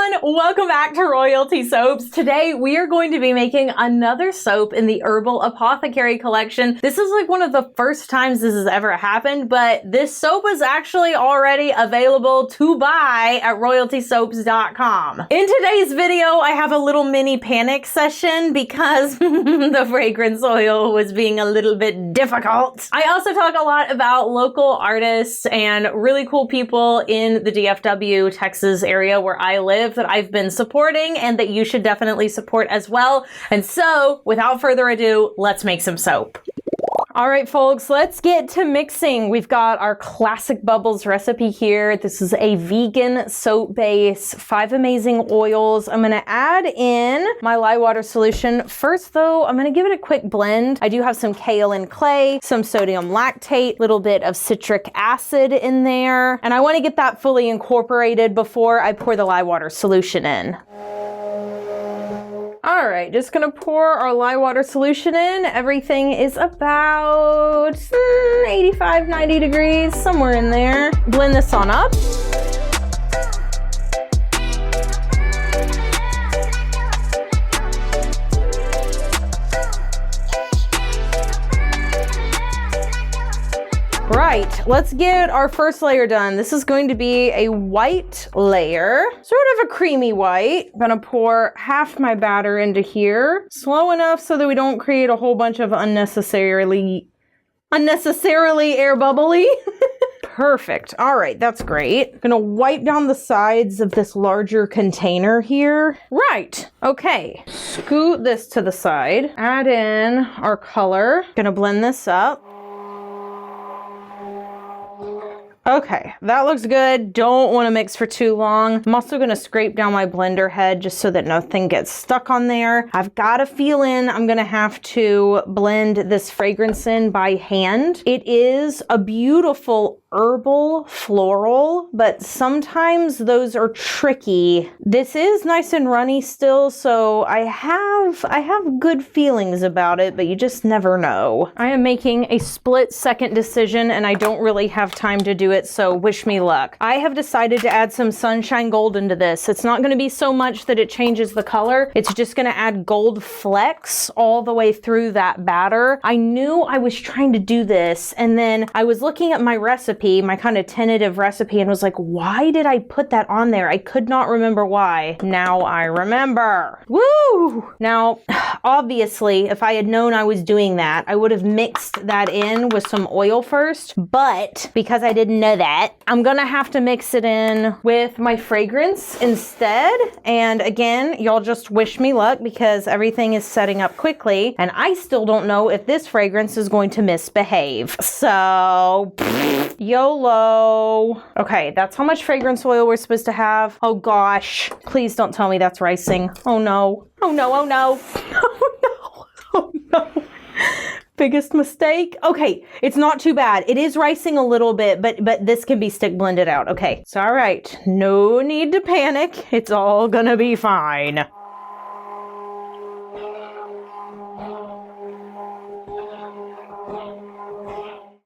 everyone, welcome back to Royalty Soaps. Today we are going to be making another soap in the Herbal Apothecary collection. This is like one of the first times this has ever happened, but this soap is actually already available to buy at royaltysoaps.com. In today's video, I have a little mini panic session because the fragrance oil was being a little bit difficult. I also talk a lot about local artists and really cool people in the DFW, Texas area where I live that I've been supporting and that you should definitely support as well. And so, without further ado, let's make some soap. All right, folks, let's get to mixing. We've got our classic bubbles recipe here. This is a vegan soap base, 5 amazing oils. I'm gonna add in my lye water solution. First though, I'm gonna give it a quick blend. I do have some kaolin clay, some sodium lactate, little bit of citric acid in there. And I wanna get that fully incorporated before I pour the lye water solution in. All right, just gonna pour our lye water solution in. Everything is about 85, 90 degrees, somewhere in there. Blend this on up. Right, let's get our first layer done. This is going to be a white layer, sort of a creamy white. I'm gonna pour half my batter into here, slow enough so that we don't create a whole bunch of unnecessarily air bubbly. Perfect. All right, that's great. I'm gonna wipe down the sides of this larger container here. Right, okay. Scoot this to the side, add in our color. Gonna blend this up. Okay, that looks good. Don't want to mix for too long. I'm also going to scrape down my blender head just so that nothing gets stuck on there. I've got a feeling I'm going to have to blend this fragrance in by hand. It is a beautiful herbal floral, but sometimes those are tricky. This is nice and runny still, so I have good feelings about it, but you just never know. I am making a split-second decision and I don't really have time to do it, so wish me luck. I have decided to add some sunshine gold into this. It's not going to be so much that it changes the color. It's just going to add gold flecks all the way through that batter. I knew I was trying to do this, and then I was looking at my recipe, my kind of tentative recipe, and was like, why did I put that on there? I could not remember why. Now I remember. Woo! Now, obviously, if I had known I was doing that, I would have mixed that in with some oil first, but because I didn't know that, I'm gonna have to mix it in with my fragrance instead. And again, y'all just wish me luck because everything is setting up quickly, and I still don't know if this fragrance is going to misbehave. So, YOLO. Okay, that's how much fragrance oil we're supposed to have. Oh gosh, please don't tell me that's ricing. Oh no. Oh no, oh no. Oh no. Oh no. Biggest mistake. Okay, it's not too bad. It is ricing a little bit, but this can be stick blended out. Okay, it's all right. No need to panic. It's all gonna be fine.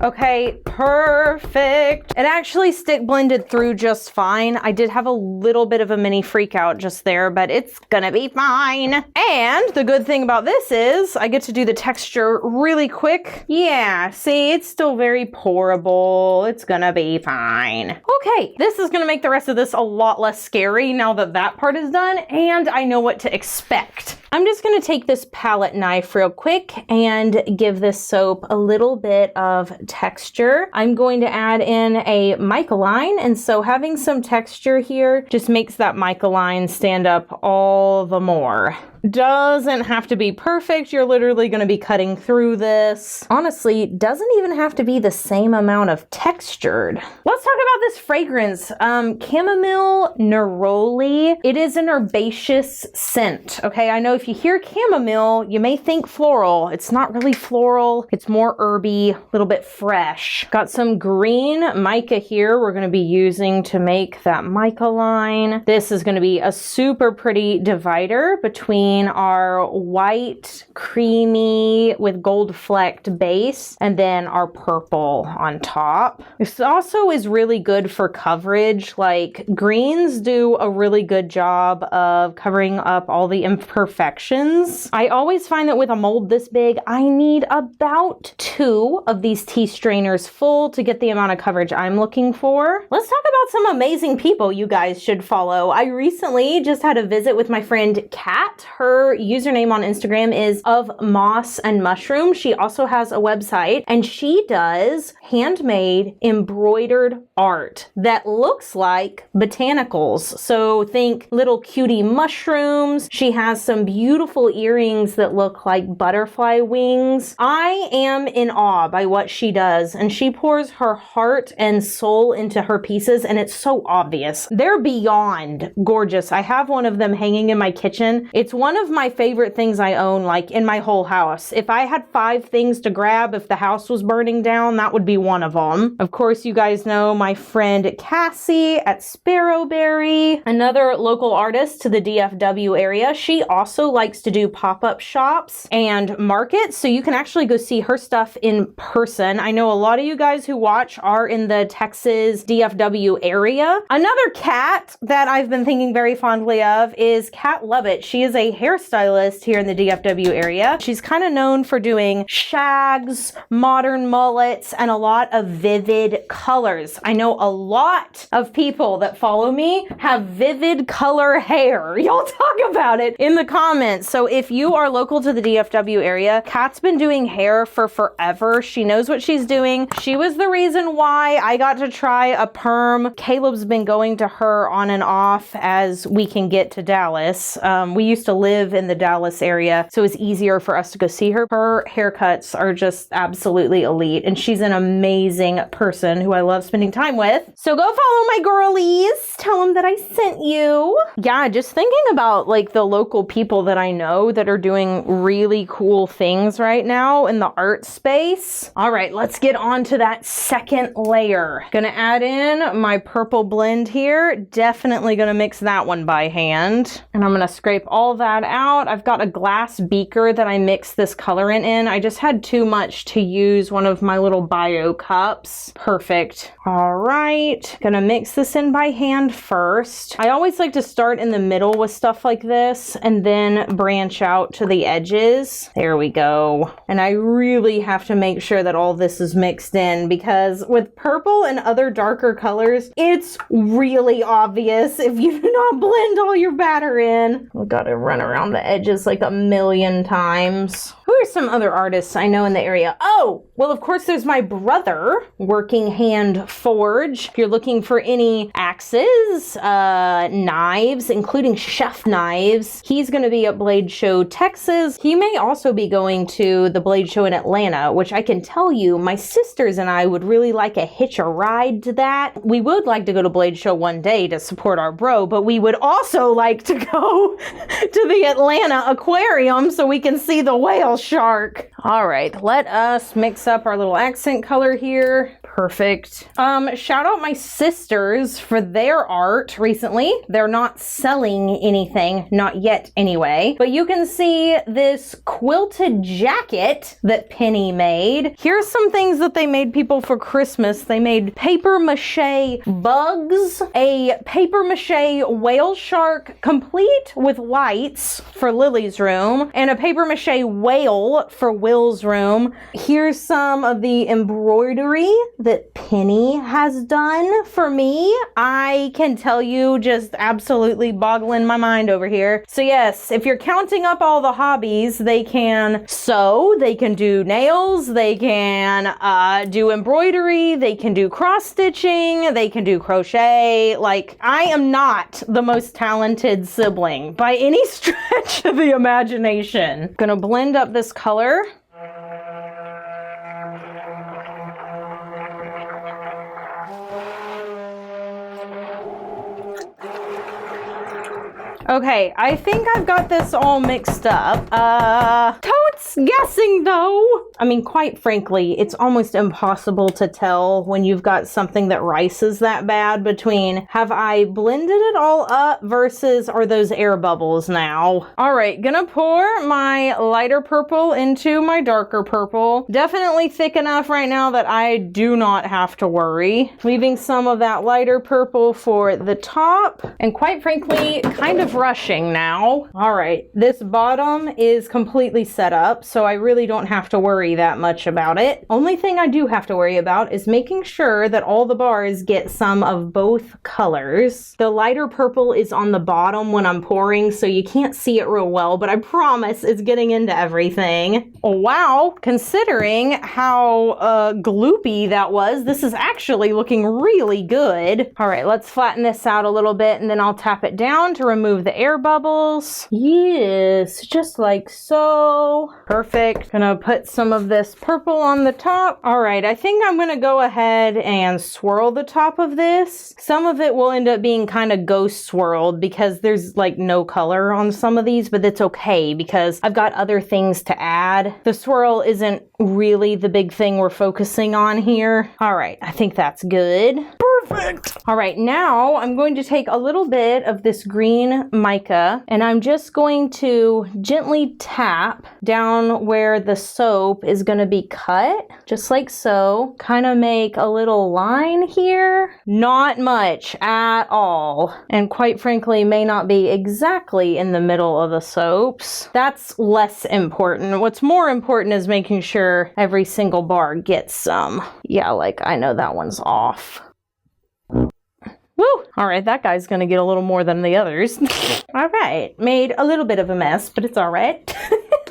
Okay, perfect. It actually stick blended through just fine. I did have a little bit of a mini freak out just there, but it's gonna be fine. And the good thing about this is I get to do the texture really quick. Yeah, see, it's still very pourable. It's gonna be fine. Okay, this is gonna make the rest of this a lot less scary now that that part is done and I know what to expect. I'm just gonna take this palette knife real quick and give this soap a little bit of texture. I'm going to add in a mica line, and so having some texture here just makes that mica line stand up all the more. Doesn't have to be perfect. You're literally going to be cutting through this. Honestly, doesn't even have to be the same amount of textured. Let's talk about this fragrance. Chamomile neroli. It is an herbaceous scent. Okay, I know if you hear chamomile, you may think floral. It's not really floral. It's more herby, a little bit fresh. Got some green mica here we're going to be using to make that mica line. This is going to be a super pretty divider between using our white, creamy with gold flecked base, and then our purple on top. This also is really good for coverage. Like, greens do a really good job of covering up all the imperfections. I always find that with a mold this big, I need about 2 of these tea strainers full to get the amount of coverage I'm looking for. Let's talk about some amazing people you guys should follow. I recently just had a visit with my friend Kat. Her username on Instagram is of moss and mushroom. She also has a website, and she does handmade embroidered art that looks like botanicals. So think little cutie mushrooms. She has some beautiful earrings that look like butterfly wings. I am in awe by what she does, and she pours her heart and soul into her pieces, and it's so obvious. They're beyond gorgeous. I have one of them hanging in my kitchen. It's one of my favorite things I own, like in my whole house. If I had 5 things to grab if the house was burning down, that would be one of them. Of course, you guys know my friend Cassie at Sparrowberry, another local artist to the DFW area. She also likes to do pop-up shops and markets, so you can actually go see her stuff in person. I know a lot of you guys who watch are in the Texas DFW area. Another cat that I've been thinking very fondly of is Kat Lovett. She is a hairstylist here in the DFW area. She's kind of known for doing shags, modern mullets, and a lot of vivid colors. I know a lot of people that follow me have vivid color hair. Y'all talk about it in the comments. So if you are local to the DFW area, Kat's been doing hair for forever. She knows what she's doing. She was the reason why I got to try a perm. Caleb's been going to her on and off as we can get to Dallas. We used to live in the Dallas area, so it's easier for us to go see her. Her haircuts are just absolutely elite, and she's an amazing person who I love spending time with. So go follow my girlies. Tell them that I sent you. Yeah, just thinking about like the local people that I know that are doing really cool things right now in the art space. All right, let's get on to that second layer. Gonna add in my purple blend here. Definitely gonna mix that one by hand. And I'm gonna scrape all that out. I've got a glass beaker that I mix this colorant in. I just had too much to use one of my little bio cups. Perfect. All right, gonna mix this in by hand first. I always like to start in the middle with stuff like this and then branch out to the edges. There we go. And I really have to make sure that all this is mixed in, because with purple and other darker colors, it's really obvious if you do not blend all your batter in. We've got to run around the edges like a million times. Who are some other artists I know in the area? Oh, well, of course, there's my brother, Working Hand Forge. If you're looking for any axes, knives, including chef knives, he's going to be at Blade Show, Texas. He may also be going to the Blade Show in Atlanta, which I can tell you, my sisters and I would really like a hitch a ride to that. We would like to go to Blade Show one day to support our bro, but we would also like to go to the Atlanta aquarium so we can see the whale shark. All right, let us mix up our little accent color here. Perfect. Shout out my sisters for their art recently. They're not selling anything, not yet anyway, but you can see this quilted jacket that Penny made. Here's some things that they made people for Christmas. They made paper mache bugs, a paper mache whale shark complete with lights for Lily's room, and a paper mache whale for Will's room. Here's some of the embroidery that Penny has done for me. I can tell you, just absolutely boggling my mind over here. So yes, if you're counting up all the hobbies, they can sew, they can do nails, they can do embroidery, they can do cross stitching, they can do crochet. Like, I am not the most talented sibling by any stretch of the imagination. Gonna blend up this color. Okay, I think I've got this all mixed up. Totes guessing though. I mean, quite frankly, it's almost impossible to tell when you've got something that rices that bad between have I blended it all up versus are those air bubbles now. All right, gonna pour my lighter purple into my darker purple. Definitely thick enough right now that I do not have to worry. Leaving some of that lighter purple for the top, and quite frankly, kind of rushing now. All right, this bottom is completely set up, so I really don't have to worry that much about it. Only thing I do have to worry about is making sure that all the bars get some of both colors. The lighter purple is on the bottom when I'm pouring, so you can't see it real well, but I promise it's getting into everything. Oh, wow, considering how gloopy that was, this is actually looking really good. All right, let's flatten this out a little bit and then I'll tap it down to remove the air bubbles. Yes, just like so. Perfect. Gonna put some of this purple on the top. All right, I think I'm gonna go ahead and swirl the top of this. Some of it will end up being kind of ghost swirled because there's like no color on some of these, but it's okay because I've got other things to add. The swirl isn't really the big thing we're focusing on here. All right, I think that's good. Perfect. All right, now I'm going to take a little bit of this green mica and I'm just going to gently tap down where the soap is going to be cut, just like so. Kind of make a little line here. Not much at all. And quite frankly, may not be exactly in the middle of the soaps. That's less important. What's more important is making sure every single bar gets some. Yeah, like I know that one's off. Woo! All right, that guy's gonna get a little more than the others. All right, made a little bit of a mess, but it's all right.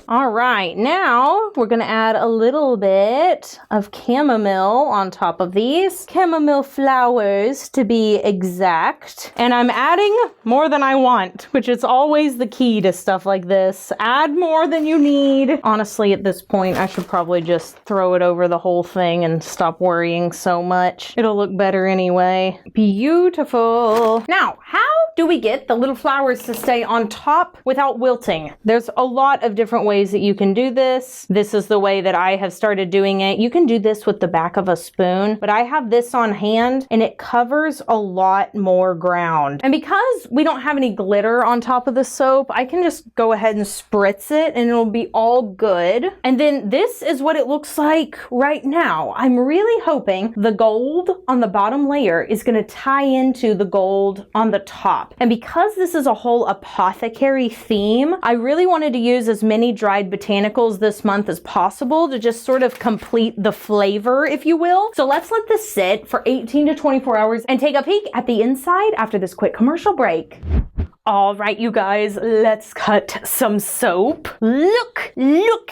All right, now we're gonna add a little bit of chamomile on top of these. Chamomile flowers to be exact. And I'm adding more than I want, which is always the key to stuff like this. Add more than you need. Honestly, at this point, I should probably just throw it over the whole thing and stop worrying so much. It'll look better anyway. Beautiful. Now, how do we get the little flowers to stay on top without wilting? There's a lot of different ways that you can do this. This is the way that I have started doing it. You can do this with the back of a spoon, but I have this on hand and it covers a lot more ground. And because we don't have any glitter on top of the soap, I can just go ahead and spritz it and it'll be all good. And then this is what it looks like right now. I'm really hoping the gold on the bottom layer is going to tie into the gold on the top. And because this is a whole apothecary theme, I really wanted to use as many dried botanicals this month as possible to just sort of complete the flavor, if you will. So let's let this sit for 18 to 24 hours and take a peek at the inside after this quick commercial break. All right, you guys, let's cut some soap. Look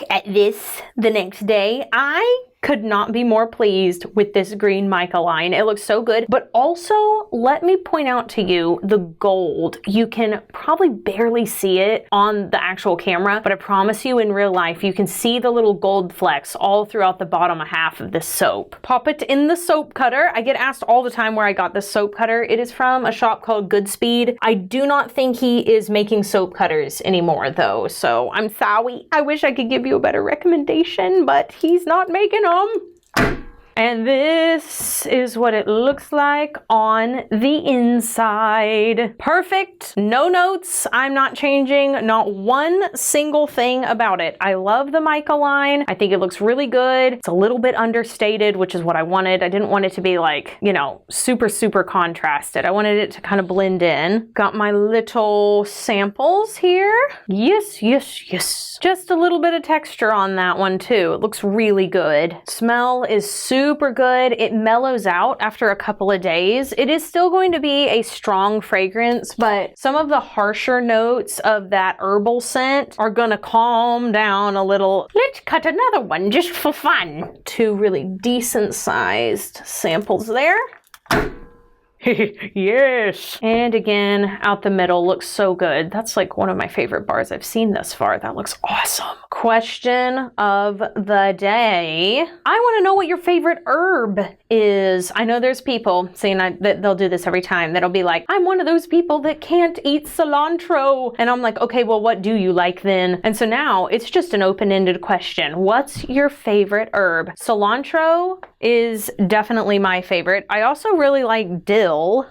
at this the next day. I could not be more pleased with this green mica line. It looks so good, but also let me point out to you the gold. You can probably barely see it on the actual camera, but I promise you in real life, you can see the little gold flecks all throughout the bottom half of this soap. Pop it in the soap cutter. I get asked all the time where I got this soap cutter. It is from a shop called Goodspeed. I do not think he is making soap cutters anymore though, so I'm sorry. I wish I could give you a better recommendation, but he's not making them. And this is what it looks like on the inside. Perfect. No notes. I'm not changing not one single thing about it. I love the mica line. I think it looks really good. It's a little bit understated, which is what I wanted. I didn't want it to be like, you know, super contrasted. I wanted it to kind of blend in. Got my little samples here. Yes. Just a little bit of texture on that one too. It looks really good. Smell is super good. It mellows out after a couple of days. It is still going to be a strong fragrance, but some of the harsher notes of that herbal scent are gonna calm down a little. Let's cut another one just for fun. Two really decent sized samples there. Yes. And again, out the middle looks so good. That's like one of my favorite bars I've seen thus far. That looks awesome. Question of the day. I want to know what your favorite herb is. I know there's people saying that they'll do this every time. That'll be like, I'm one of those people that can't eat cilantro. And I'm like, okay, well, what do you like then? And so now it's just an open-ended question. What's your favorite herb? Cilantro is definitely my favorite. I also really like dill.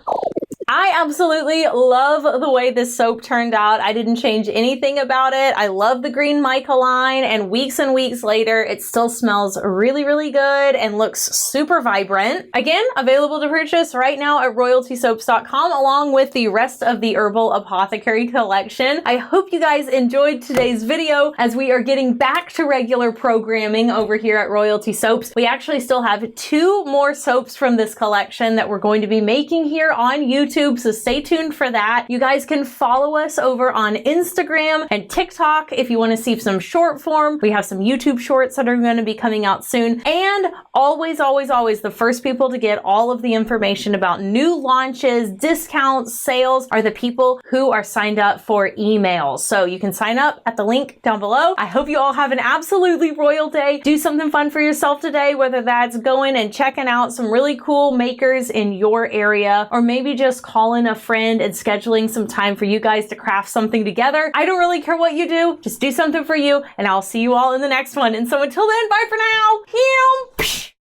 I absolutely love the way this soap turned out. I didn't change anything about it. I love the green mica line, and weeks later, it still smells really, really good and looks super vibrant. Again, available to purchase right now at royaltysoaps.com along with the rest of the Herbal Apothecary collection. I hope you guys enjoyed today's video as we are getting back to regular programming over here at Royalty Soaps. We actually still have 2 more soaps from this collection that we're going to be making here on YouTube. So stay tuned for that. You guys can follow us over on Instagram and TikTok if you want to see some short form. We have some YouTube shorts that are going to be coming out soon. And always, the first people to get all of the information about new launches, discounts, sales are the people who are signed up for emails. So you can sign up at the link down below. I hope you all have an absolutely royal day. Do something fun for yourself today, whether that's going and checking out some really cool makers in your area, or maybe just calling a friend and scheduling some time for you guys to craft something together. I don't really care what you do. Just do something for you, and I'll see you all in the next one. And so until then, bye for now.